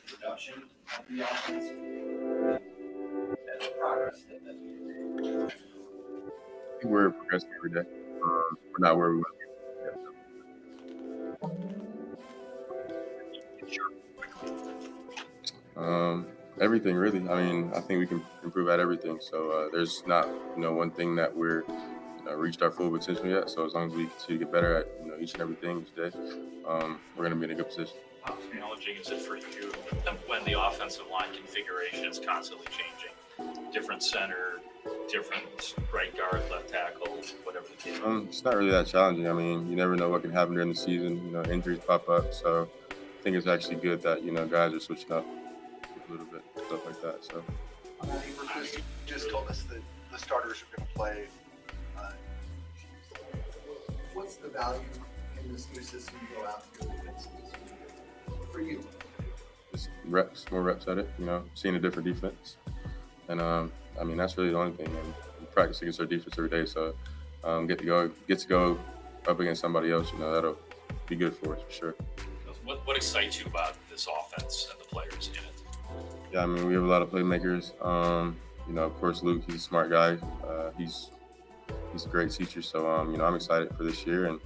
production of the offense and the progress that you made? I think we're progressing every day. We're not where we want to be. Everything really. I mean, I think we can improve at everything. So there's not one thing that we're reached our full potential yet. So as long as we continue to get better at each and everything each day, we're going to be in a good position. How challenging is it for you when the offensive line configuration is constantly changing? Different center, different right guard, left tackle, whatever the case. It's not really that challenging. I mean, you never know what can happen during the season. Injuries pop up. So I think it's actually good that guys are switching up a little bit, stuff like that. So. You just told us that the starters are going to play. What's the value in this new system you go out to for you? Just more reps at it, seeing a different defense. And, I mean, that's really the only thing. And we practice against our defense every day. So get to go up against somebody else, that'll be good for us for sure. What excites you about this offense and the players in it? Yeah, I mean, we have a lot of playmakers. Of course, Luke, he's a smart guy. He's a great teacher. So, I'm excited for this year. And,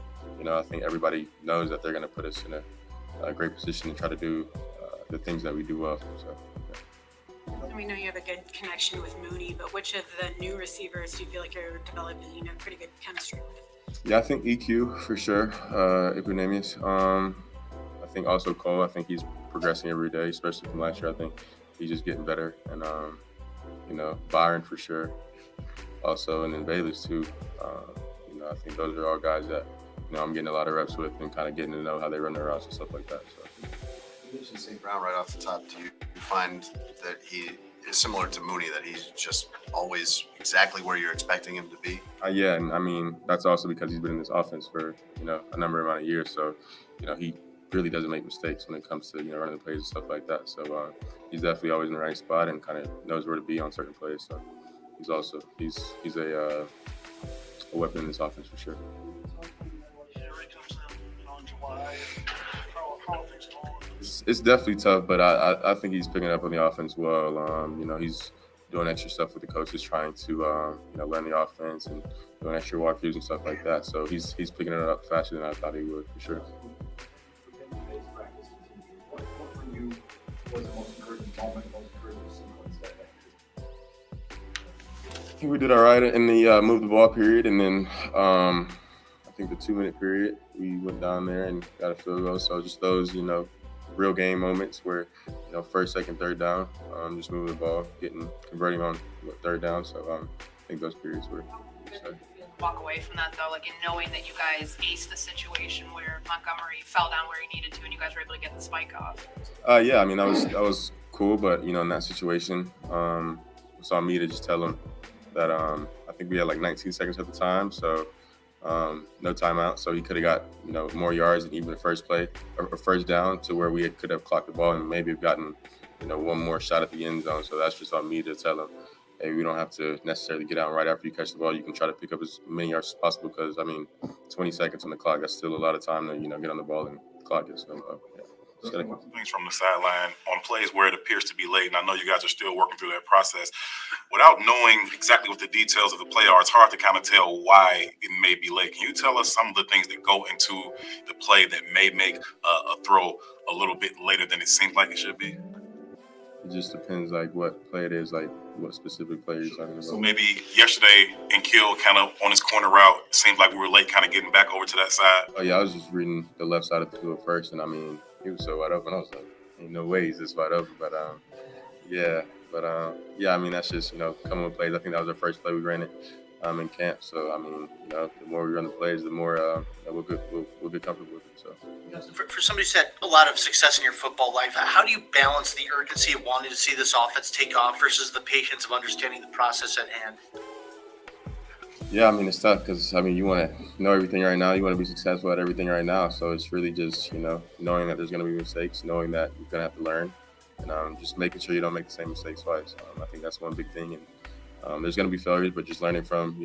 I think everybody knows that they're going to put us in a great position to try to do the things that we do well. So, yeah. And we know you have a good connection with Mooney, but which of the new receivers do you feel like you're developing, pretty good chemistry with? Yeah, I think EQ for sure. Equinemius. I think also Cole. I think he's progressing every day, especially from last year. I think he's just getting better. And, Byron for sure. Also, and then Bayless too. I think those are all guys that, I'm getting a lot of reps with and kind of getting to know how they run their routes and stuff like that. So. You mentioned St. Brown right off the top. Do you find that he is similar to Mooney, that he's just always exactly where you're expecting him to be? Yeah, and I mean, that's also because he's been in this offense for, a number amount of years. So, he really doesn't make mistakes when it comes to, running the plays and stuff like that. So he's definitely always in the right spot and kind of knows where to be on certain plays. So he's a weapon in this offense for sure. It's definitely tough, but I think he's picking up on the offense well. He's doing extra stuff with the coaches, trying to learn the offense and doing extra walkthroughs and stuff like that. So he's picking it up faster than I thought he would for sure. What for you was the most encouraging moment, most encouraging sequence that I think we did all right in the move the ball period, and then I think the 2-minute period we went down there and got a field goal. So just those real game moments where first, second, third down, just moving the ball, converting on third down. So I think those periods were exciting. Walk away from that though, like in knowing that you guys aced the situation where Montgomery fell down where he needed to and you guys were able to get the spike off. Yeah, I mean that was cool, but in that situation, it's on me to just tell him that I think we had like 19 seconds at the time, so no timeout, so he could have got more yards and even the first play or first down to where we could have clocked the ball and maybe have gotten one more shot at the end zone. So that's just on me to tell him, hey, we don't have to necessarily get out right after you catch the ball. You can try to pick up as many yards as possible because 20 seconds on the clock, that's still a lot of time to get on the ball and the clock gets things from the sideline on plays where it appears to be late, and I know you guys are still working through that process. Without knowing exactly what the details of the play are, it's hard to kind of tell why it may be late. Can you tell us some of the things that go into the play that may make a throw a little bit later than it seems like it should be? It just depends what play it is, what specific play you're talking about. So maybe yesterday in Kill, kind of on his corner route, it seemed like we were late kind of getting back over to that side. Oh yeah, I was just reading the left side of the field first, and he was so wide open. I was like, ain't no way he's this wide open. But that's just coming with plays. I think that was our first play we ran it in camp. So the more we run the plays, the more we'll get comfortable with it. So for somebody who's had a lot of success in your football life, how do you balance the urgency of wanting to see this offense take off versus the patience of understanding the process at hand? Yeah, it's tough because, you want to know everything right now. You want to be successful at everything right now. So it's really just, knowing that there's going to be mistakes, knowing that you're going to have to learn, and just making sure you don't make the same mistakes twice. I think that's one big thing. And there's going to be failures, but just learning from,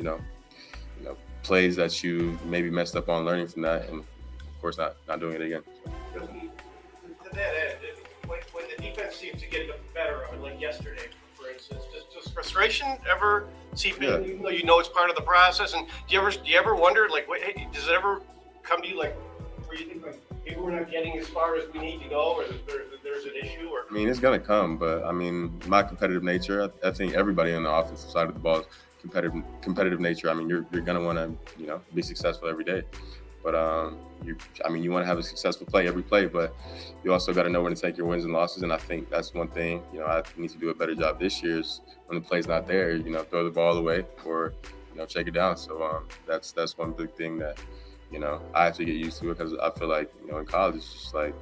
plays that you maybe messed up on, learning from that, and, of course, not doing it again. So. To that end, when the defense offense seems to get better, like yesterday, for instance. Does frustration ever seep in, even though you know it's part of the process? And do you ever wonder, like, hey, does it ever come to you, like, where you think, like, maybe we're not getting as far as we need to go, or there's an issue? Or I mean, it's gonna come, but I mean, my competitive nature. I think everybody on the offensive side of the ball is competitive nature. I mean, you're gonna want to be successful every day. But you want to have a successful play every play, but you also got to know when to take your wins and losses. And I think that's one thing, I need to do a better job this year is when the play's not there, throw the ball away or, check it down. So that's one big thing that, I have to get used to because I feel like, in college, it's just like,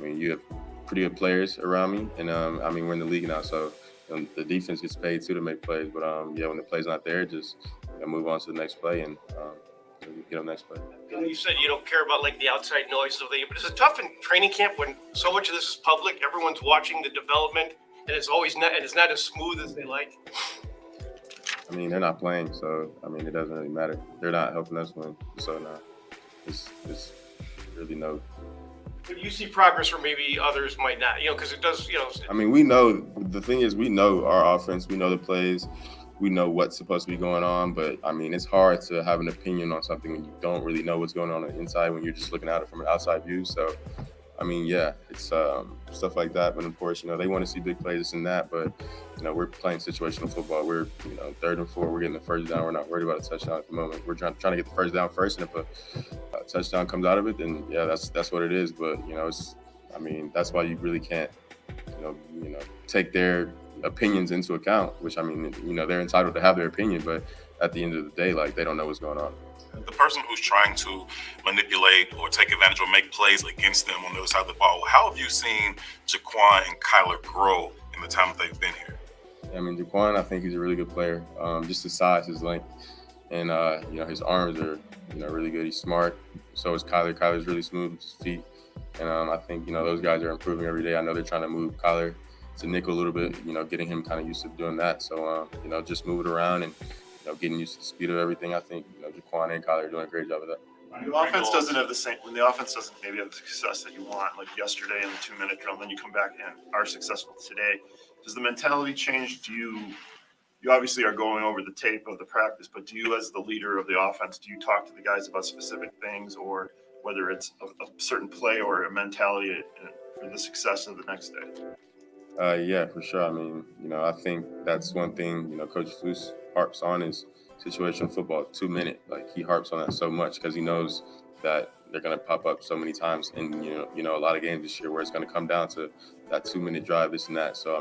you have pretty good players around me. And we're in the league now. So the defense gets paid too to make plays. But when the play's not there, just move on to the next play and get on the next play. You said you don't care about like the outside noise of the, but is it tough in training camp when so much of this is public? Everyone's watching the development, and it's not as smooth as they like. I mean, they're not playing, so it doesn't really matter. They're not helping us win, so it's really no. But you see progress where maybe others might not, because it does, we know the thing is we know our offense, we know the plays. We know what's supposed to be going on, but it's hard to have an opinion on something when you don't really know what's going on the inside when you're just looking at it from an outside view. So, it's stuff like that. But of course, they want to see big plays, this and that. But, we're playing situational football. We're, 3rd and 4. We're getting the first down. We're not worried about a touchdown at the moment. We're trying to get the first down first. And if a touchdown comes out of it, then that's what it is. But, that's why you really can't, take their opinions into account, which they're entitled to have their opinion, but at the end of the day, like, they don't know what's going on. The person who's trying to manipulate or take advantage or make plays against them on the other side of the ball, how have you seen Jaquan and Kyler grow in the time that they've been here? Jaquan, I think he's a really good player. Just his size, his length, and his arms are really good. He's smart. So is Kyler. Kyler's really smooth with his feet, and I think those guys are improving every day. I know they're trying to move Kyler to nickel a little bit, getting him kind of used to doing that. So, just move it around and, getting used to the speed of everything. I think, Jaquan and Kyler are doing a great job of that. When the offense doesn't maybe have the success that you want, like yesterday in the 2-minute drill, then you come back and are successful today, does the mentality change? You obviously are going over the tape of the practice, but do you, as the leader of the offense, do you talk to the guys about specific things, or whether it's a certain play or a mentality for the success of the next day? Yeah, for sure. I think that's one thing, Coach Flus harps on is situational football, 2-minute. Like, he harps on that so much because he knows that they're going to pop up so many times in, a lot of games this year where it's going to come down to that 2-minute drive, this and that. So,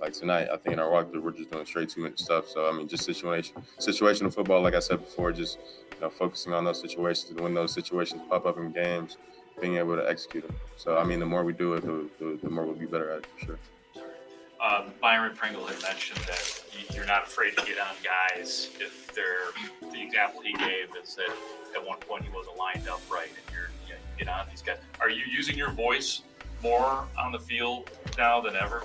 like tonight, I think in our walkthrough, we're just doing straight 2-minute stuff. So, just situational football, like I said before, just, focusing on those situations. And when those situations pop up in games, being able to execute them. So, the more we do it, the more we'll be better at it, for sure. Byron Pringle had mentioned that you're not afraid to get on guys if the example he gave is that at one point he wasn't lined up right and you get on these guys. Are you using your voice more on the field now than ever?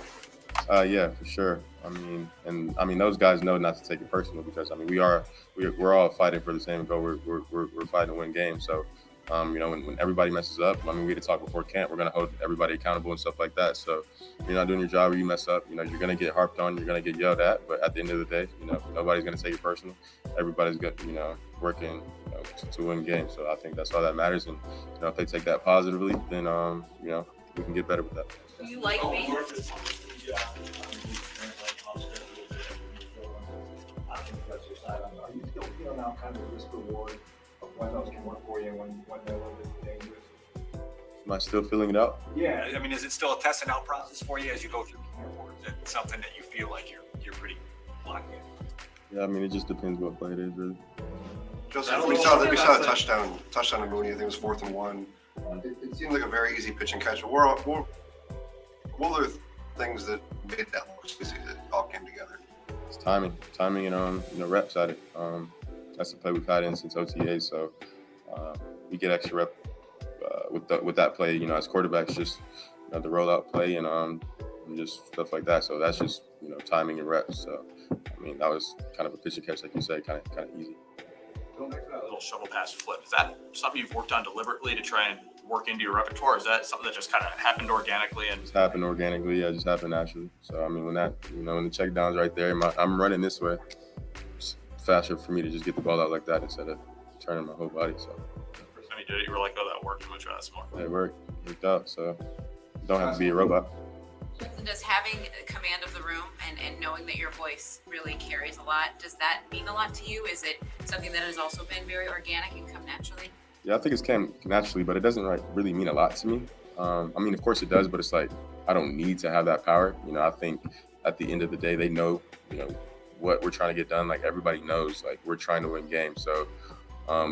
Yeah, for sure. Those guys know not to take it personal because we're all fighting for the same goal. We're fighting to win games. So, when everybody messes up, we had to talk before camp. We're gonna hold everybody accountable and stuff like that. So, if you're not doing your job or you mess up, you're gonna get harped on. You're gonna get yelled at. But at the end of the day, nobody's gonna take it personal. Everybody's good, working to win games. So I think that's all that matters. And if they take that positively, then we can get better with that. Do you like being? Are you still feeling now kind of risk reward of when those can work for you and when they're a little bit dangerous? Am I still filling it out? Yeah. Is it still a test and out process for you as you go through camp, or is it something that you feel like you're pretty locked in? Yeah, it just depends what play it is, really. Joseph, we saw the touchdown to Mooney. I think it was 4th and 1. It seemed like a very easy pitch and catch. But what are the things that made that look so easy that all came together? It's timing and reps at it. That's the play we've had in since OTA. So we get extra rep with that play. As quarterbacks, just the rollout play and just stuff like that. So that's just timing and reps. So that was kind of a pitch and catch, like you said, kind of easy. Going back to that little shovel pass flip, is that something you've worked on deliberately to try and work into your repertoire? Is that something that just kind of happened organically? And Just happened organically. Yeah, it just happened naturally. So I mean, when the check down's right there, I'm running this way. It's faster for me to just get the ball out like that instead of turning my whole body. So the first time you did it, you were like, "Oh, that worked. I'm gonna try that some more." it worked out. So don't have to be a robot. Does having command of the room and knowing that your voice really carries a lot, does that mean a lot to you? Is it something that has also been very organic and come naturally? Yeah, I think it's came naturally, but it doesn't really mean a lot to me. I mean, of course it does, but it's like I don't need to have that power. I think at the end of the day, they know, what we're trying to get done. Like everybody knows, like we're trying to win games. So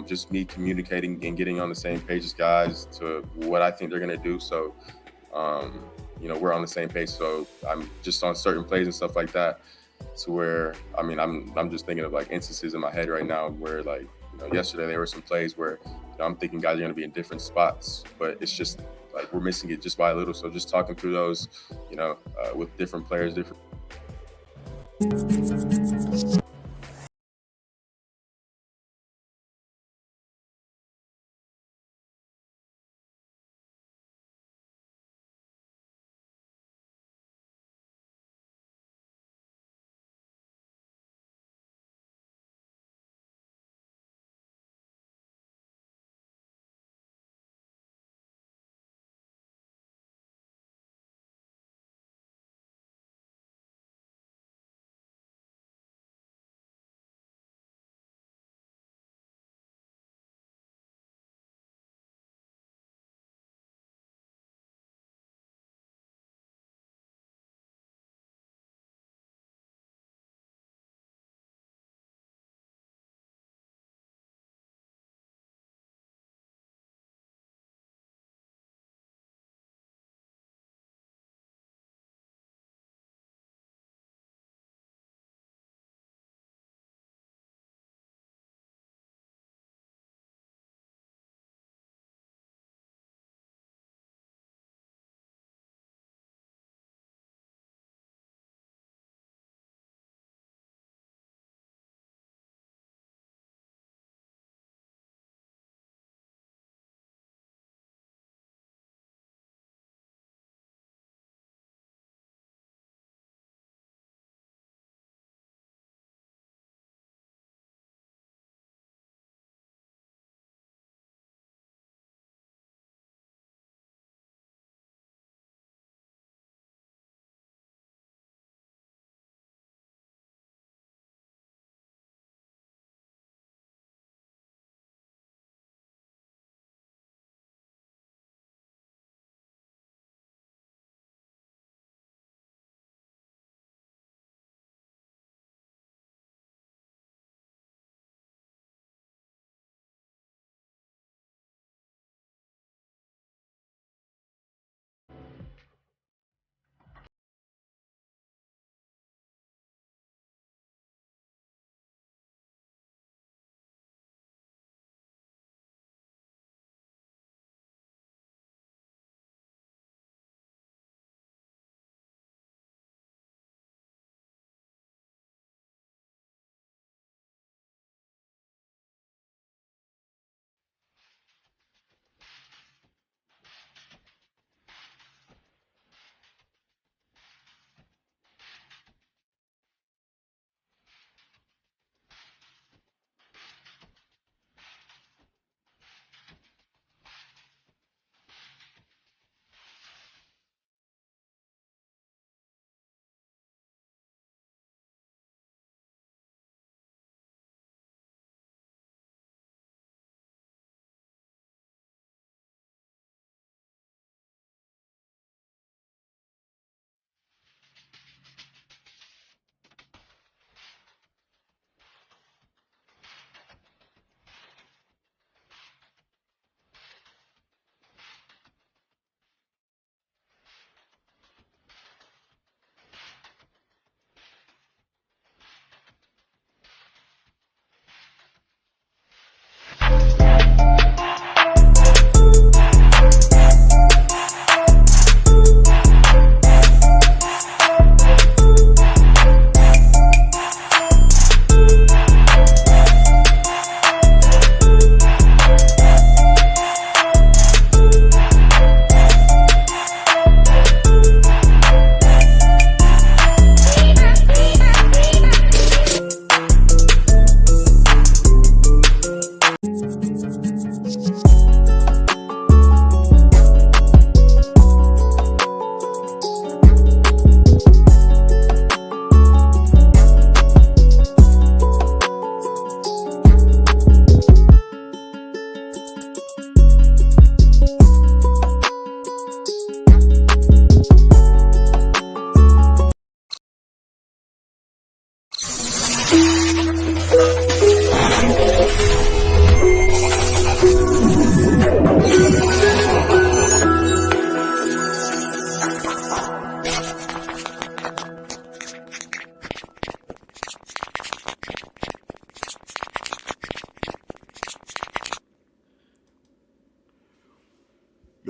just me communicating and getting on the same page as guys to what I think they're gonna do. So we're on the same page. So I'm just on certain plays and stuff like that. To where I'm just thinking of like instances in my head right now where like yesterday there were some plays where I'm thinking guys are going to be in different spots, but it's just like we're missing it just by a little. So just talking through those, with different players, different.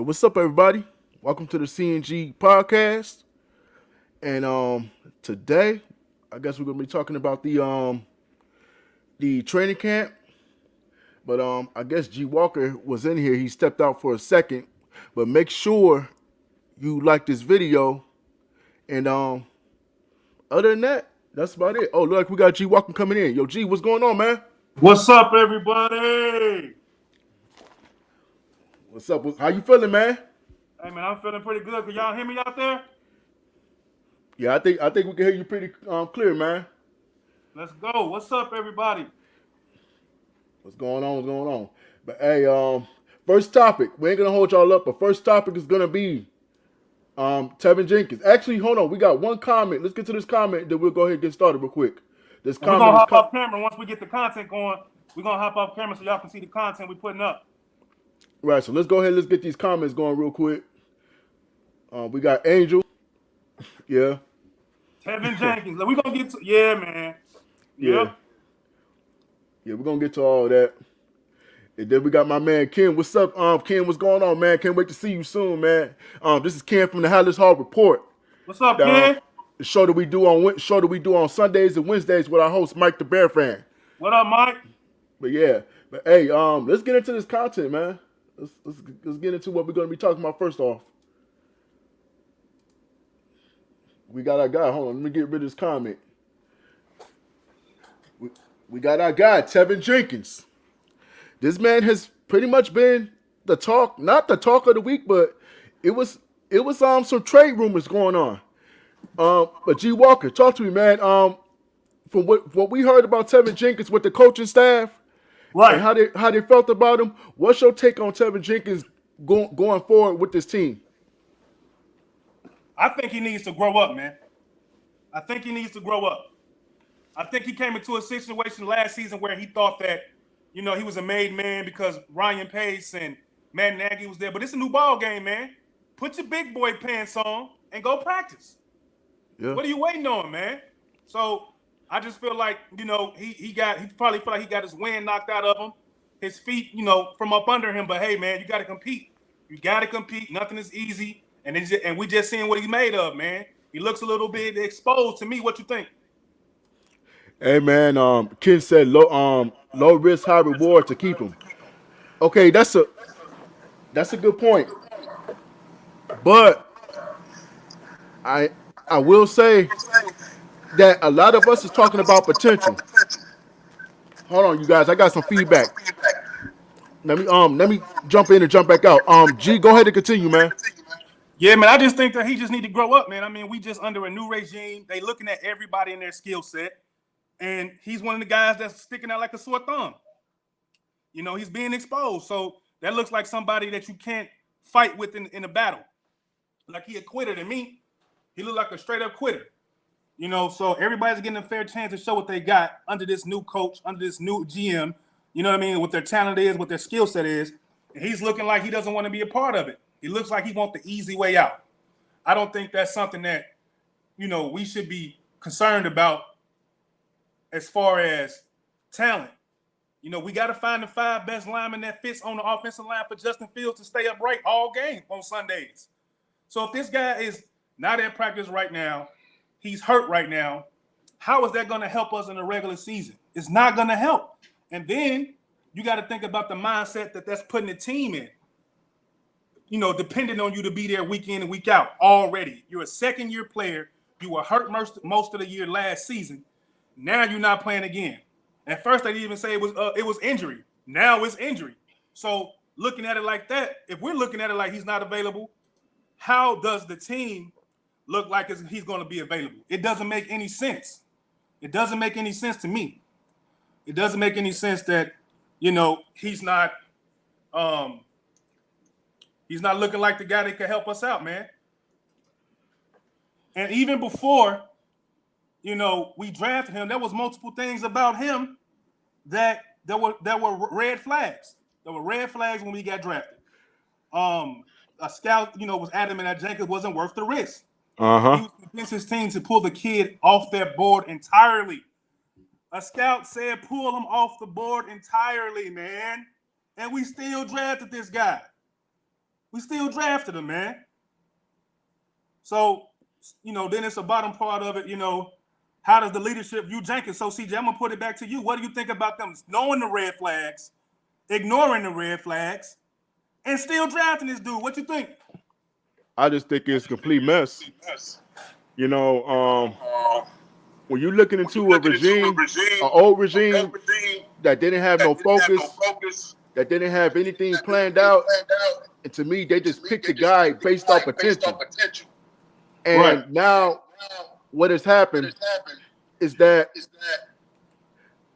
What's up, everybody? Welcome to the CNG Podcast. And today, I guess we're gonna be talking about the training camp. But I guess G Walker was in here. He stepped out for a second. But make sure you like this video. And other than that, that's about it. Oh, look, we got G Walker coming in. Yo, G, what's going on, man? What's up, everybody? What's up? How you feeling, man? Hey, man, I'm feeling pretty good. Can y'all hear me out there? Yeah, I think we can hear you pretty clear, man. Let's go. What's up, everybody? What's going on? What's going on? But hey, first topic. We ain't gonna hold y'all up, but first topic is gonna be Tevin Jenkins. Actually, hold on. We got one comment. Let's get to this comment, then we'll go ahead and get started real quick. This comment. We're gonna hop off camera once we get the content going. We're gonna hop off camera so y'all can see the content we're putting up. Right. So let's go ahead. Let's get these comments going real quick. We got Angel. Yeah. Tevin Jenkins. We're gonna get to man. Yeah. Yeah, we're gonna get to all that. And then we got my man Ken. What's up, Ken? What's going on, man? Can't wait to see you soon, man. This is Ken from the Hallis Hall Report. What's up, Ken? The show that we do on Sundays and Wednesdays with our host Mike the Bear Fan. What up, Mike? But yeah, but hey, let's get into this content, man. Let's get into what we're gonna be talking about first off. We got our guy. Hold on, let me get rid of this comment. We got our guy, Tevin Jenkins. This man has pretty much been the talk, not the talk of the week, but it was some trade rumors going on. But G Walker, talk to me, man. From what we heard about Tevin Jenkins with the coaching staff, right? And how they felt about him. What's your take on Tevin Jenkins going forward with this team? I think he needs to grow up, man. I think he needs to grow up. I think he came into a situation last season where he thought that, he was a made man because Ryan Pace and Matt Nagy was there. But it's a new ball game, man. Put your big boy pants on and go practice. Yeah. What are you waiting on, man? So I just feel like, he probably feel like he got his wind knocked out of him, his feet, from up under him. But hey, man, you got to compete. You got to compete. Nothing is easy. And we just seeing what he's made of, man. He looks a little bit exposed to me. What you think? Hey, man, Ken said low risk, high reward to keep him. Okay, that's a good point. But I will say that a lot of us is talking about potential. Hold on, you guys. I got some feedback. Let me jump in and jump back out. G, go ahead and continue, man. Yeah, man, I just think that he just need to grow up, man. I mean, we just under a new regime. They looking at everybody in their skill set, and he's one of the guys that's sticking out like a sore thumb. He's being exposed. So that looks like somebody that you can't fight with in a battle. Like he a quitter to me. He looked like a straight up quitter. So everybody's getting a fair chance to show what they got under this new coach, under this new GM, what their talent is, what their skill set is. And he's looking like he doesn't want to be a part of it. He looks like he wants the easy way out. I don't think that's something that, we should be concerned about as far as talent. We got to find the 5 best linemen that fits on the offensive line for Justin Fields to stay upright all game on Sundays. So if this guy is not at practice right now, he's hurt right now, how is that going to help us in the regular season? It's not going to help. And then you got to think about the mindset that's putting the team in. Depending on you to be there week in and week out already. You're a second-year player. You were hurt most of the year last season. Now you're not playing again. At first, they didn't even say it was injury. Now it's injury. So looking at it like that, if we're looking at it like he's not available, how does the team look like he's going to be available? It doesn't make any sense. It doesn't make any sense to me. It doesn't make any sense that, he's not looking like the guy that could help us out, man. And even before, we drafted him, there was multiple things about him that were red flags. There were red flags when we got drafted. A scout, was adamant that Jenkins wasn't worth the risk. He was convinced his team to pull the kid off their board entirely. A scout said pull him off the board entirely, man. And we still drafted this guy. We still drafted him, man. So, then it's the bottom part of it, how does the leadership view Jenkins? So, CJ, I'm going to put it back to you. What do you think about them knowing the red flags, ignoring the red flags, and still drafting this dude? What you think? I just think it's a complete mess. When you're looking into a regime, an old regime that didn't have no focus, that didn't have anything planned out, and to me, they just picked the guy based off potential. And now, what has happened is that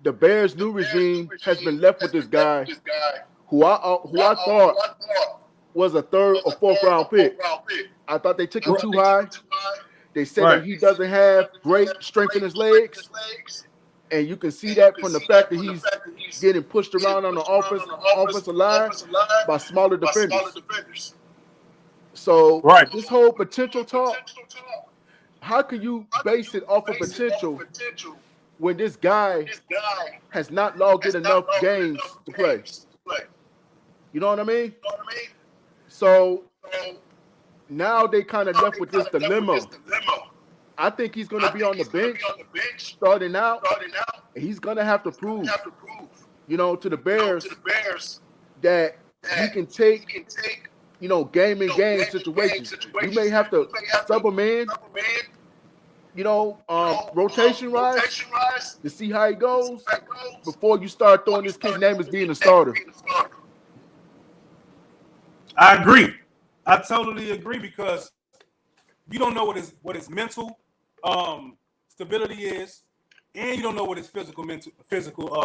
the Bears' new regime has been left with this guy who I thought was a 3rd or 4th round pick. I thought they took him too high. They said that he doesn't have great strength in his legs. And you can see that from the fact that he's getting pushed around on the offensive line by smaller defenders. So this whole potential talk, how can you base it off of potential when this guy has not logged in enough games to play? You know what I mean? So now they kind of left with this dilemma. I think he's going to be on the bench starting out, and he's going to have to prove, to the Bears that he can take, game in game situations. You may have to sub him in, rotation wise to see how he goes before you start throwing this kid's name as being a starter. I agree. I totally agree because you don't know what his mental stability is, and you don't know what his physical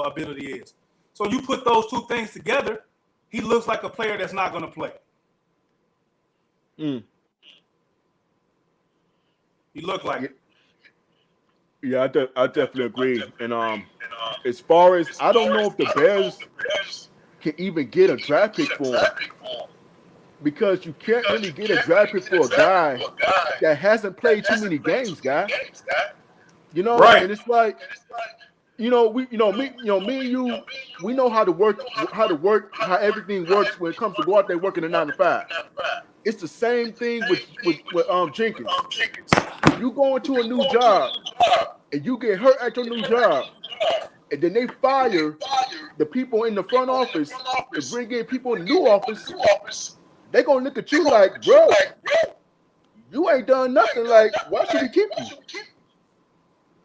ability is. So you put those two things together, he looks like a player that's not going to play. He looked like it. Yeah, I definitely agree. And as far as I don't know if the Bears can even get a draft pick for him. Because you can't really get a draft pick for a guy that hasn't played too many games, guy. And it's like, me and you, we know how how everything works when it comes to go out there working a 9 to 5. It's the same thing with Jenkins. If you go into a new job and you get hurt at your new job, and then they fire the people in the front office and bring in people in the new office, they gonna look at you like, bro, you ain't done nothing. Like, why should we keep you?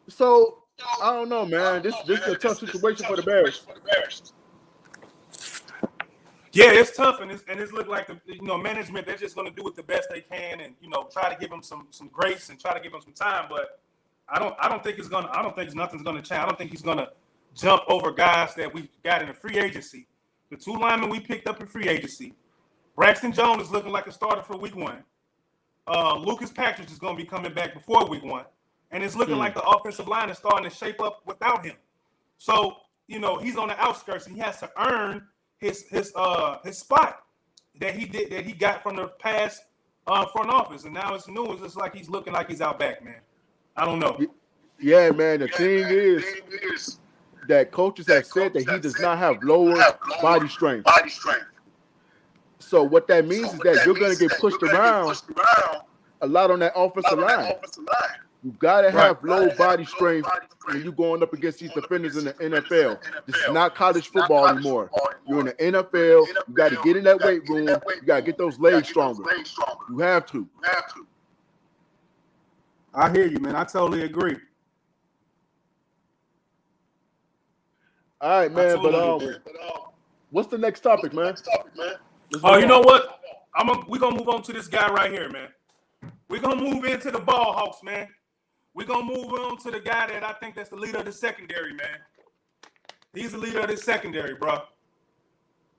So I don't know, man. This is a tough situation for the Bears. Yeah, it's tough, and it's look like the management, they're just gonna do it the best they can, and try to give him some grace and try to give him some time. But I don't think nothing's gonna change. I don't think he's gonna jump over guys that we got in the free agency. The 2 linemen we picked up in free agency. Braxton Jones is looking like a starter for week 1. Lucas Patrick is going to be coming back before week 1. And it's looking like the offensive line is starting to shape up without him. So, he's on the outskirts and he has to earn his spot that he got from the past front office. And now it's new. It's just like he's looking like he's out back, man. I don't know. Yeah, man. The thing is that coaches have said that he does not have lower body strength. So what that means is that you're going to get pushed around a lot on that offensive line. You got to have low body strength when you're going up against these defenders in the NFL. This is not college football anymore. You're in the NFL. You got to get in that weight room. You got to get those legs stronger. You have to. I hear you, man. I totally agree. All right, man. But what's the next topic, man? Oh, you know what? We're going to move on to this guy right here, man. We're going to move into the ball hawks, man. We're going to move on to the guy that I think that's the leader of the secondary, man. He's the leader of the secondary, bro.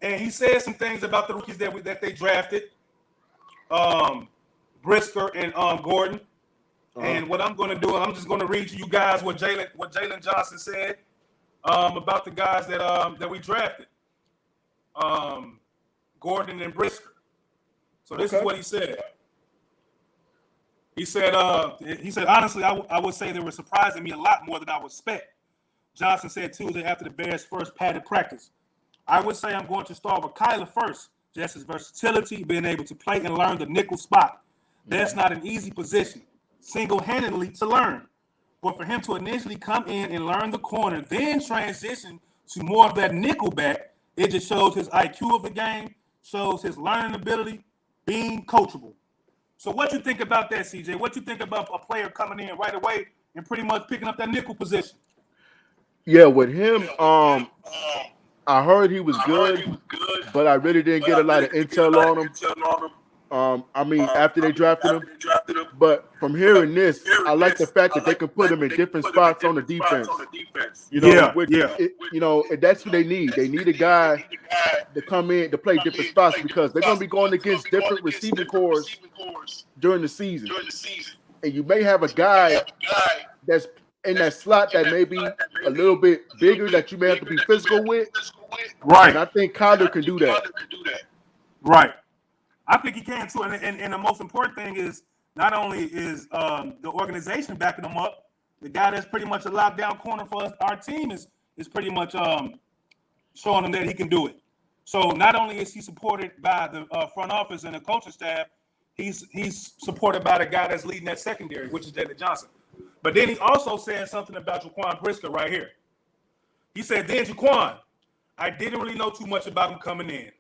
And he said some things about the rookies that they drafted. Briscoe and Gordon. And what I'm going to do, I'm just going to read to you guys what Jalen Johnson said about the guys that we drafted. Gordon and Briscoe. So this is what he said. He said, honestly, I would say they were surprising me a lot more than I would expect. Johnson said Tuesday after the Bears' first padded practice. I would say I'm going to start with Kyler first, just his versatility, being able to play and learn the nickel spot. That's not an easy position, single-handedly to learn. But for him to initially come in and learn the corner, then transition to more of that nickel back, it just shows his IQ of the game, shows his learning ability, being coachable. So what you think about that, CJ? What you think about a player coming in right away and pretty much picking up that nickel position? Yeah, with him, I heard he was good, but I really didn't get a lot of intel on him. I mean, after they drafted him, but from hearing this, I like the fact that they can put him in different spots on the defense. You know, and that's what they need. They need a guy to come in to play different spots because they're going to be going against different receiving corps during the season. And you may have a guy that's in that slot that may be a little bit bigger that you may have to be physical with. Right. And I think Kyler can do that. Right. I think he can too. And the most important thing is not only is the organization backing him up, the guy that's pretty much a lockdown corner for our team is pretty much showing him that he can do it. So not only is he supported by the front office and the coaching staff, he's supported by the guy that's leading that secondary, which is Jalen Johnson. But then he also said something about Jaquan Briscoe right here. He said, then Jaquan, I didn't really know too much about him coming in.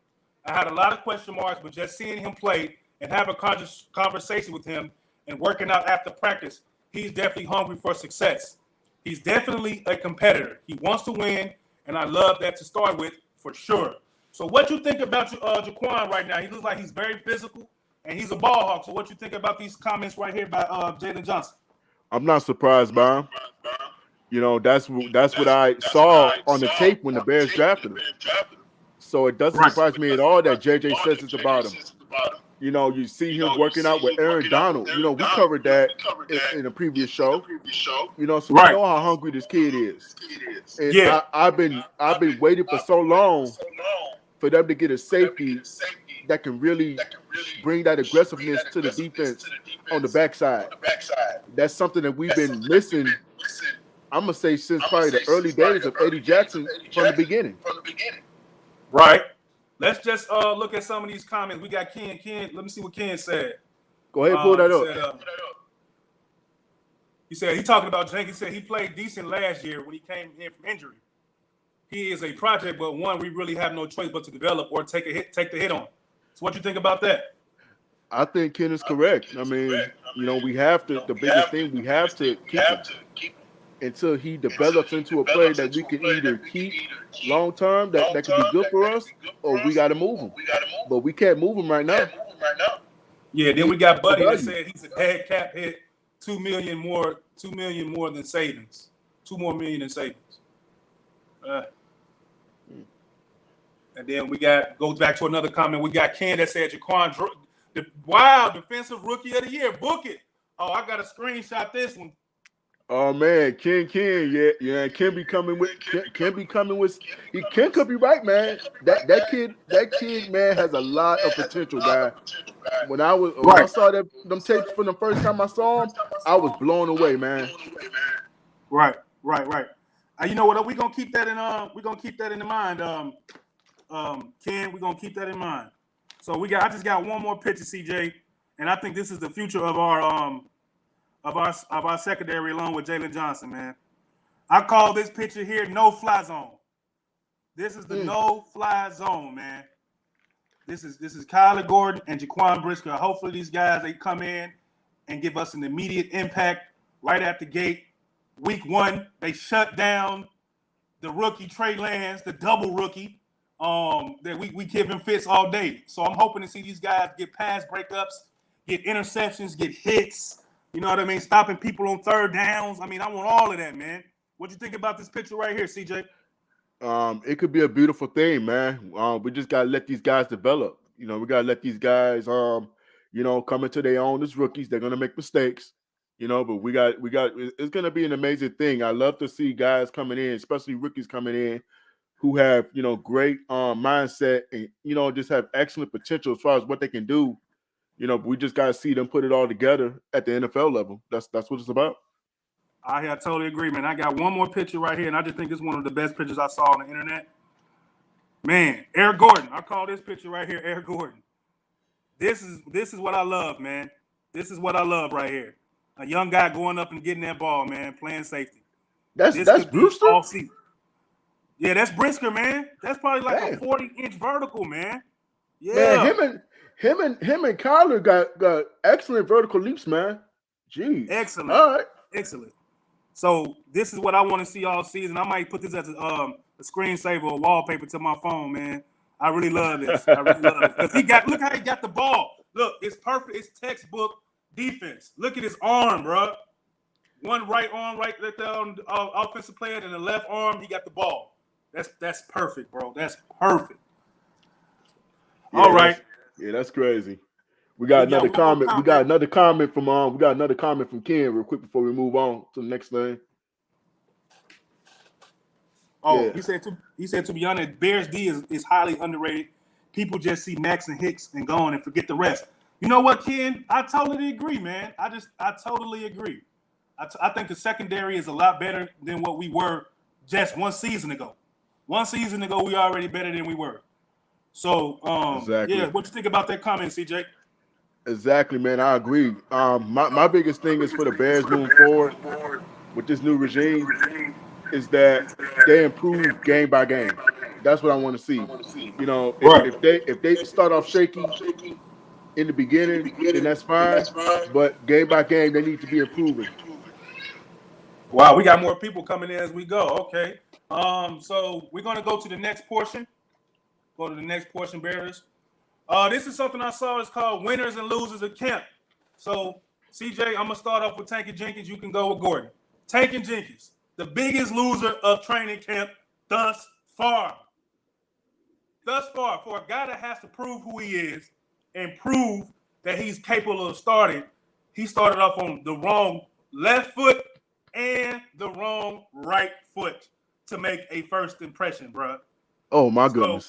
I had a lot of question marks, but just seeing him play and have a conversation with him and working out after practice, he's definitely hungry for success. He's definitely a competitor. He wants to win, and I love that to start with for sure. So what you think about Jaquan right now? He looks like he's very physical, and he's a ball hawk. So what you think about these comments right here by Jalen Johnson? I'm not surprised by him. You know, that's what I saw on the tape when the Bears drafted him. So it doesn't surprise me at all that JJ says it's about him. You know, you see him working out with Aaron Donald. You know, we covered that in a previous show. You know, so we know how hungry this kid is. And Yeah. I've been waiting for so long for them to get a safety that can really bring that aggressiveness to the defense on the backside. That's something that we've been missing, I'm going to say, since probably the early days of Eddie Jackson from the beginning. Right. Let's just look at some of these comments. We got Ken. Let me see what Ken said. Go ahead and pull that up. He said, he talking about Jenkins. He said he played decent last year when he came in from injury. He is a project, but one we really have no choice but to develop or take the hit on. So what you think about that? I think Ken is correct. I mean, you know, we have to, the biggest thing, we have to keep him until he develops into a player that we can either keep long term, that can be good for us, or we got to move him. But we can't move him right now. Yeah, then we got Buddy that said he's a dead cap hit, $2 million more than savings. $2 more million in savings. And then we goes back to another comment. We got Ken that said Jaquan, defensive rookie of the year. Book it. Oh, I got to screenshot this one. Oh man, Ken, yeah, Ken be coming with. Ken could be right, man. That kid, man, has a lot of potential, guy. When I saw them tapes for the first time I saw him, I was blown away, man. Right. You know what? We're gonna keep that in. We're gonna keep that in mind. Ken, we're gonna keep that in mind. So I just got one more picture, CJ, and I think this is the future of our secondary along with Jalen Johnson, man. I call this picture here no-fly zone. This is the no-fly zone, man. This is Kyler Gordon and Jaquan Briscoe. Hopefully these guys, they come in and give us an immediate impact right at the gate. Week 1, they shut down the rookie Trey Lance, the double rookie. That we give him fits all day. So I'm hoping to see these guys get pass breakups, get interceptions, get hits. You know what I mean? Stopping people on third downs. I mean, I want all of that, man. What you think about this picture right here, CJ? It could be a beautiful thing, man. We just gotta let these guys develop. You know, we gotta let these guys, come into their own as rookies. They're gonna make mistakes, but we got. It's gonna be an amazing thing. I love to see guys coming in, especially rookies coming in, who have great mindset and just have excellent potential as far as what they can do. But we just gotta see them put it all together at the NFL level. That's what it's about. I totally agree, man. I got one more picture right here, and I just think it's one of the best pictures I saw on the internet. Man, Eric Gordon. I call this picture right here Eric Gordon. This is what I love, man. This is what I love right here. A young guy going up and getting that ball, man, playing safety. That's Brewster? All season. Yeah, that's Briscoe, man. That's probably like a 40-inch vertical, man. Yeah. Man, him and Kyler got excellent vertical leaps, man. Jeez. Excellent. All right. Excellent. So this is what I want to see all season. I might put this as a screensaver or wallpaper to my phone, man. I really love this. I really love it. Because look how he got the ball. Look, it's perfect. It's textbook defense. Look at his arm, bro. One right arm right there on the offensive player, and the left arm, he got the ball. That's perfect, bro. That's perfect. Yeah, all right. That's crazy. We got another comment. We got another comment from Ken real quick before we move on to the next thing. Oh, he said to be honest, Bears D is highly underrated. People just see Max and Hicks and go on and forget the rest. You know what, Ken? I totally agree, man. I totally agree. I think the secondary is a lot better than what we were just 1 season ago. 1 season ago, we already better than we were. So, exactly. Yeah, what you think about that comment, CJ? Exactly, man. I agree. My biggest thing is for the Bears moving forward with this new regime is that they improve game by game. That's what I want to see. You know, if they start off shaky in the beginning, then that's fine. But game by game, they need to be improving. Wow, we got more people coming in as we go. Okay. So we're gonna go to the next portion. Go to the next portion, Bears. This is something I saw. It's called Winners and Losers of Camp. So, CJ, I'm gonna start off with Tanky Jenkins. You can go with Gordon. Tanky Jenkins, the biggest loser of training camp thus far. Thus far, for a guy that has to prove who he is and prove that he's capable of starting, he started off on the wrong left foot and the wrong right foot to make a first impression, bro. Oh my goodness.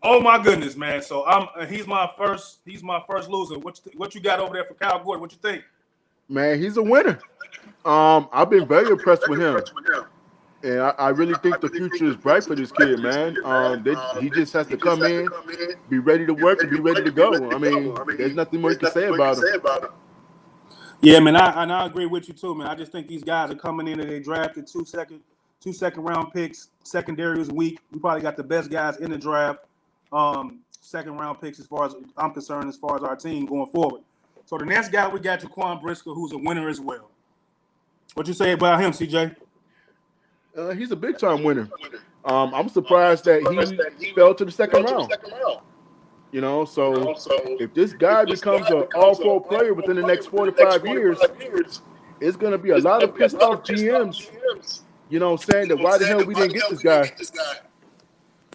Oh my goodness, man. So he's my first loser. What you got over there for Kyle Gordon? What you think? Man, he's a winner. I've been very impressed with him. And I really think the future is bright for this kid, man. He just has to come in, be ready to work, and be ready to go. I mean, there's nothing more you can say about him. Yeah, man, I agree with you too, man. I just think these guys are coming in and they drafted two second round picks. Secondary is weak. We probably got the best guys in the draft. Second round picks as far as I'm concerned, as far as our team going forward. So the next guy we got Jaquan Briscoe, who's a winner as well. What you say about him, CJ? He's a big time winner. I'm surprised that he fell to the second round. You know, so if this guy becomes an all-pro player within the next 4 to 5 years, it's going to be a lot of pissed off GMs, you know, saying that why the hell we didn't get this guy.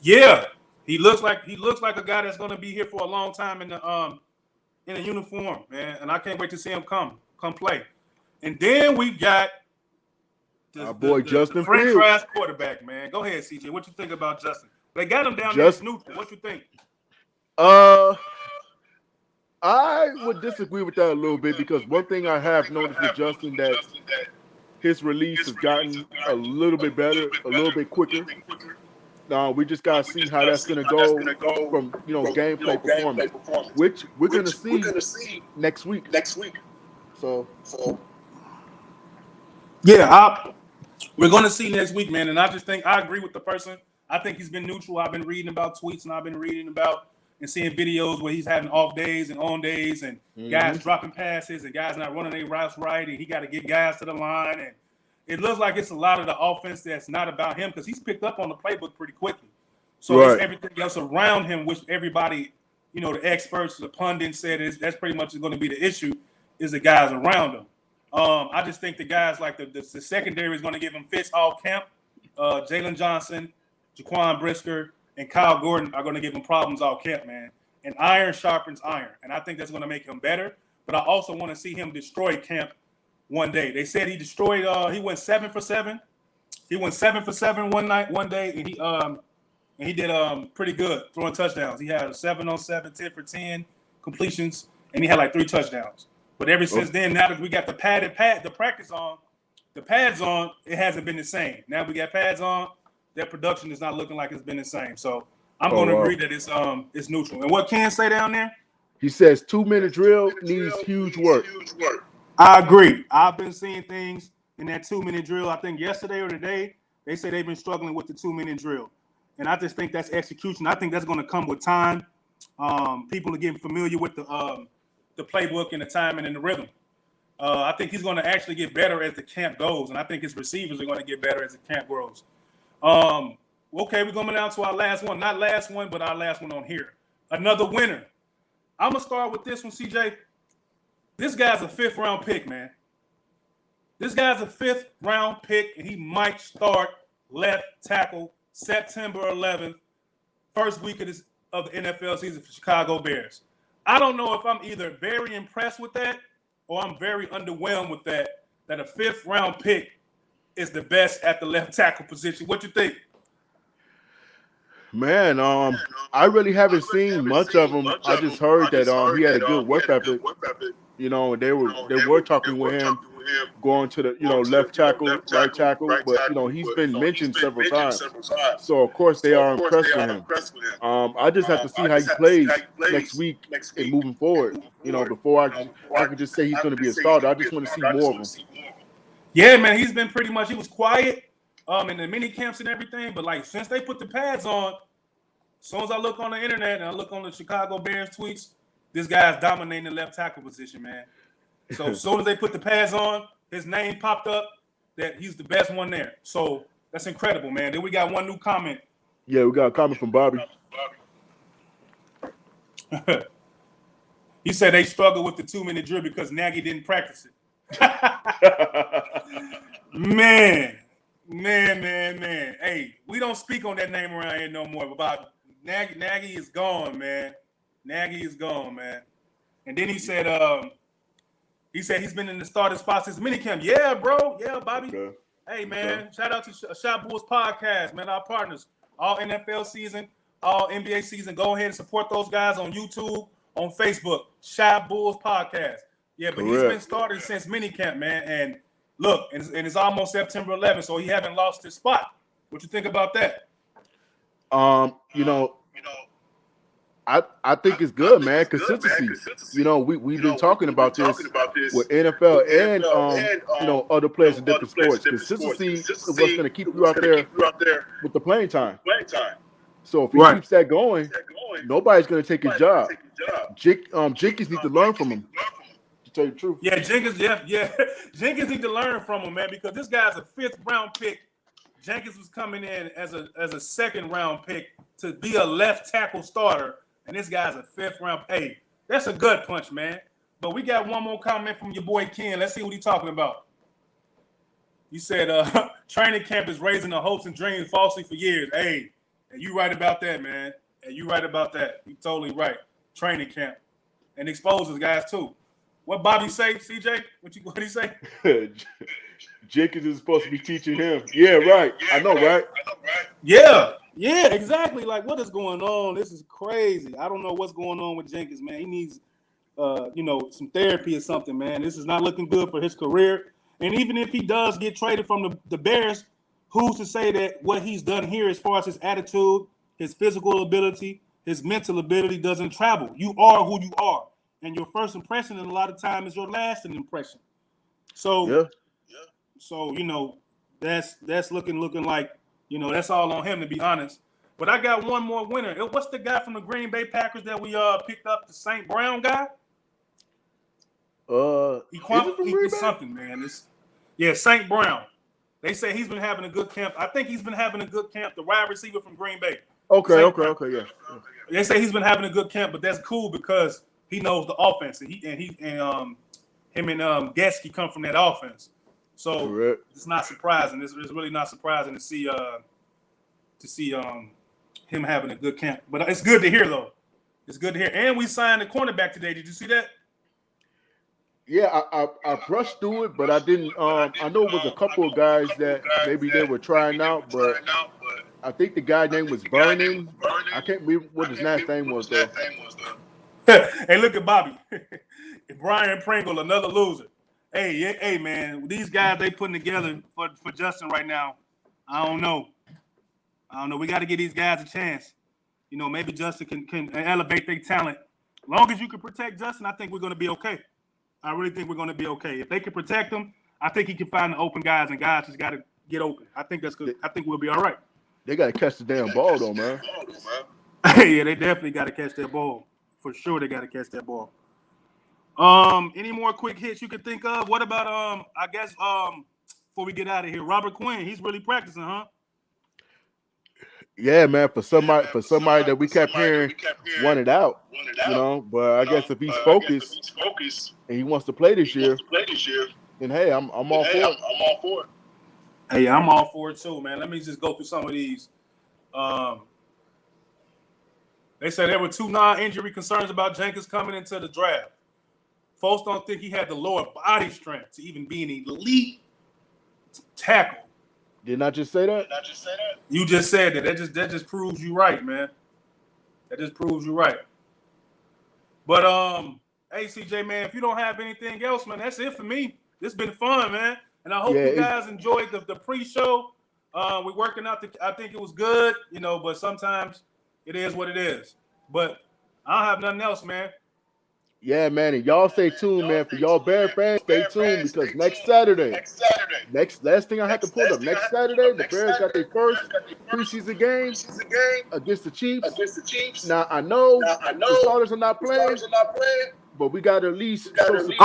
Yeah, he looks like a guy that's going to be here for a long time in a uniform, man. And I can't wait to see him come play. And then we got our boy Justin Fields, franchise quarterback, man. Go ahead, CJ. What you think about Justin? They got him down there neutral. What you think? I would disagree with that a little bit because one thing I have noticed with Justin that his release has gotten a little bit better, a little bit quicker. Now we just gotta see how that's gonna go from gameplay performance, which we're gonna see next week. So yeah, we're gonna see next week, man. And I just think I agree with the person. I think he's been neutral. I've been reading about tweets and I've been reading about and seeing videos where he's having off days and on days and guys dropping passes and guys not running their routes right, and he got to get guys to the line. And it looks like it's a lot of the offense that's not about him because he's picked up on the playbook pretty quickly. So it's everything else around him, which everybody, the experts, the pundits said that's pretty much going to be the issue, is the guys around him. I just think the guys like the secondary is going to give him fits all camp. Jalen Johnson, Jaquan Briscoe, and Kyle Gordon are going to give him problems all camp, man. And iron sharpens iron. And I think that's going to make him better. But I also want to see him destroy camp one day. They said he destroyed, he went 7 for 7. He went 7 for 7 one day, and he did pretty good throwing touchdowns. He had a 7-on-7, 10 for 10 completions, and he had like 3 touchdowns. But ever since then, now that we got the pads on, it hasn't been the same. Now we got pads on. Their production is not looking like it's been the same. So I'm going to agree that it's neutral. And what Ken say down there? He says 2-minute drill needs huge work. I agree. I've been seeing things in that 2-minute drill. I think yesterday or today, they say they've been struggling with the 2-minute drill. And I just think that's execution. I think that's going to come with time. People are getting familiar with the playbook and the timing and the rhythm. I think he's going to actually get better as the camp goes. And I think his receivers are going to get better as the camp grows. Okay, we're going down to our last one. Not last one, but our last one on here. Another winner. I'm going to start with this one, CJ. This guy's a 5th-round pick, man. This guy's a 5th-round pick, and he might start left tackle September 11th, first week of the NFL season for Chicago Bears. I don't know if I'm either very impressed with that or I'm very underwhelmed with that a 5th-round pick is the best at the left tackle position. What you think? Man, I really haven't seen much of him. I just heard that he had a good work ethic. You know, they were talking with him going to the left tackle, right tackle, but he's been mentioned several times. So of course they are impressed with him. I just have to see how he plays next week and moving forward. Before I could just say he's going to be a starter. I just want to see more of him. Yeah, man, he's been pretty much. He was quiet in the mini camps and everything, but like since they put the pads on, as soon as I look on the internet and I look on the Chicago Bears tweets, this guy's dominating the left tackle position, man. So as soon as they put the pads on, his name popped up that he's the best one there. So that's incredible, man. Then we got one new comment. Yeah, we got a comment from Bobby. He said they struggled with the 2-minute drill because Nagy didn't practice it. Man. Hey, we don't speak on that name around here no more. About Nagy is gone, man. Nagy is gone, man. And then he said he's been in the starting spot since minicamp. Yeah, bro. Yeah, Bobby. Okay. Hey, man. Shout out to Shot Bulls Podcast, man. Our partners. All NFL season, all NBA season. Go ahead and support those guys on YouTube, on Facebook. Shot Bulls Podcast. Yeah, but he's been starting since minicamp, man. And look, and it's almost September 11th, so he haven't lost his spot. What you think about that? I think it's good, man. Consistency. We've been talking about this with NFL and other players in different sports. Consistency is what's going to keep you out there with the playing time. So if he keeps that going, nobody's going to take his job. Jenkins needs to learn from him. To tell you the truth. Yeah, Jenkins. Yeah. Jenkins needs to learn from him, man, because this guy's a 5th-round pick. Jenkins was coming in as a 2nd-round pick to be a left tackle starter. And this guy's a 5th-round. Hey, that's a gut punch, man. But we got one more comment from your boy Ken. Let's see what he's talking about. You said training camp is raising the hopes and dreams falsely for years. Hey, and you right about that, man. And you right about that. You totally right. Training camp. And exposes guys too. What Bobby say, CJ? What he say? Jenkins is supposed to be teaching him. Yeah, right. I know, right? Yeah, exactly. Like, what is going on? This is crazy. I don't know what's going on with Jenkins, man. He needs, some therapy or something, man. This is not looking good for his career. And even if he does get traded from the Bears, who's to say that what he's done here as far as his attitude, his physical ability, his mental ability doesn't travel? You are who you are. And your first impression, and a lot of time, is your lasting impression. So, that's looking like, that's all on him, to be honest. But I got one more winner. What's the guy from the Green Bay Packers that we picked up, the St. Brown guy? He's something, man. St. Brown. They say he's been having a good camp. I think he's been having a good camp. The wide receiver from Green Bay. Okay, yeah. They say he's been having a good camp, but that's cool because he knows the offense, and him and Gesky come from that offense. So it's not surprising. It's really not surprising to see him having a good camp. But it's good to hear, though. It's good to hear. And we signed a cornerback today. Did you see that? Yeah, I brushed through it, but I didn't. I know it was a couple of guys that maybe they were trying out, but I think the guy name was Vernon. I can't remember what his last name was, though. Hey, look at Bobby. Brian Pringle, another loser. Hey, man, these guys they putting together for Justin right now. I don't know. We got to give these guys a chance. You know, maybe Justin can elevate their talent. As long as you can protect Justin, I think we're going to be okay. I really think we're going to be okay. If they can protect him, I think he can find the open guys, and guys just got to get open. I think that's good. I think we'll be all right. They got to catch the damn ball, though, man. Yeah, they definitely got to catch that ball. For sure, they got to catch that ball. Any more quick hits you can think of? What about I guess before we get out of here, Robert Quinn, he's really practicing, huh? Yeah, man. For somebody that we kept hearing wanted out, you know. But I guess if he's focused and he wants to play this year, then hey, I'm all for it. Hey, I'm all for it too, man. Let me just go through some of these. They said there were 2 non-injury concerns about Jenkins coming into the draft. Folks don't think he had the lower body strength to even be an elite tackle. Didn't I just say that? You just said that. That just proves you right, man. That just proves you right. But hey, CJ, man, if you don't have anything else, man, that's it for me. This has been fun, man. And I hope you guys enjoyed the pre-show. We're working out I think it was good, you know, but sometimes it is what it is. But I don't have nothing else, man. Yeah, man, and y'all stay tuned, man. For y'all Bear fans, stay tuned because next Saturday, last thing I have to pull up. Next Saturday, the Bears got their first preseason game against the Chiefs. Now I know the starters are not playing, but we got to at least.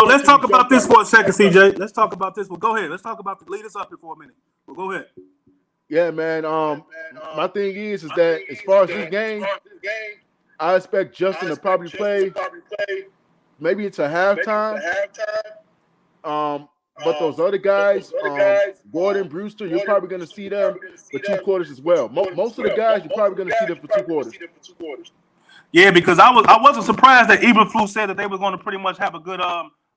Let's talk about this for a second, CJ. Let's talk about this. Well, go ahead. Let's talk about lead us up here for a minute. Well, go ahead. Yeah, man. My thing is that as far as this game, I expect Justin to probably play. Maybe it's a halftime. But those other guys, Gordon, Brewster, you're probably going to see them for 2 quarters as well. Most of the guys, you're probably going to see them for 2 quarters. Yeah, because I wasn't surprised that Eberflus said that they were going to pretty much have a good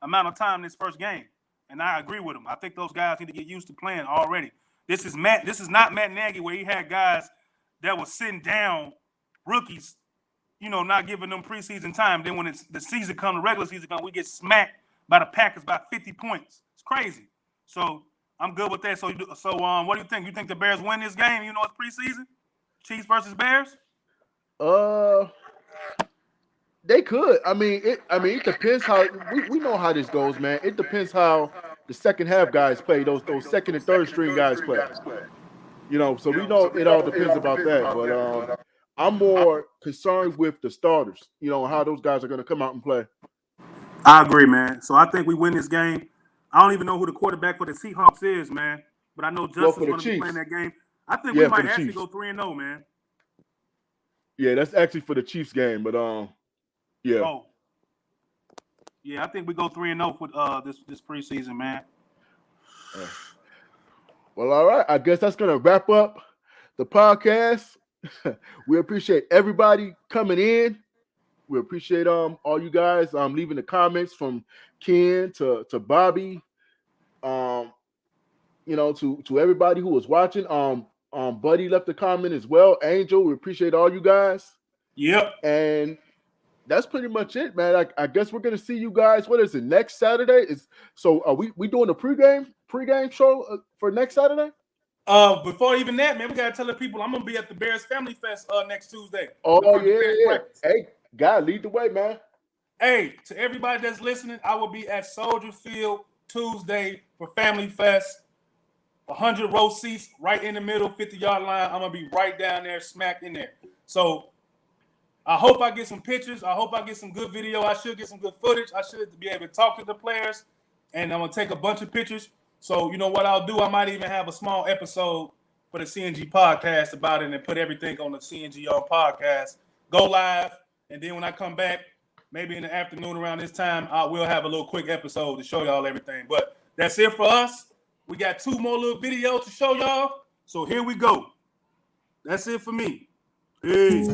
amount of time this first game, and I agree with him. I think those guys need to get used to playing already. This is not Matt Nagy where he had guys that were sitting down, rookies, you know, not giving them preseason time. Then when the season comes, the regular season comes, we get smacked by the Packers by 50 points. It's crazy. So I'm good with that. So what do you think? You think the Bears win this game? You know, it's preseason. Chiefs versus Bears. They could. I mean, it depends how we know how this goes, man. It depends how the second half guys play. Those second and third string guys play. You know, so we know it all depends about that. But I'm more concerned with the starters. You know, how those guys are going to come out and play. I agree, man. So I think we win this game. I don't even know who the quarterback for the Seahawks is, man. But I know Justin's going to be playing that game. I think we might actually go 3-0, man. Yeah, that's actually for the Chiefs game, but yeah. Oh. Yeah, I think we go 3-0 for this preseason, man. Well, all right. I guess that's gonna wrap up the podcast. We appreciate everybody coming in. We appreciate all you guys leaving the comments from Ken to Bobby. You know, to everybody who was watching. Buddy left a comment as well. Angel, we appreciate all you guys. Yep. And that's pretty much it, man. I guess we're gonna see you guys. What is it? Next Saturday? Are we doing a pregame show for next Saturday? Before even that, man, we gotta tell the people I'm gonna be at the Bears Family Fest next Tuesday. Oh yeah. Hey, God, lead the way, man. Hey, to everybody that's listening, I will be at Soldier Field Tuesday for Family Fest. 100 row seats right in the middle, 50-yard line. I'm gonna be right down there, smack in there. So I hope I get some pictures. I hope I get some good video. I should get some good footage. I should be able to talk to the players, and I'm gonna take a bunch of pictures. So you know what I'll do? I might even have a small episode for the CNG podcast about it and put everything on the CNG podcast. Go live, and then when I come back, maybe in the afternoon around this time, I will have a little quick episode to show y'all everything. But that's it for us. We got 2 more little videos to show y'all. So here we go. That's it for me. Peace.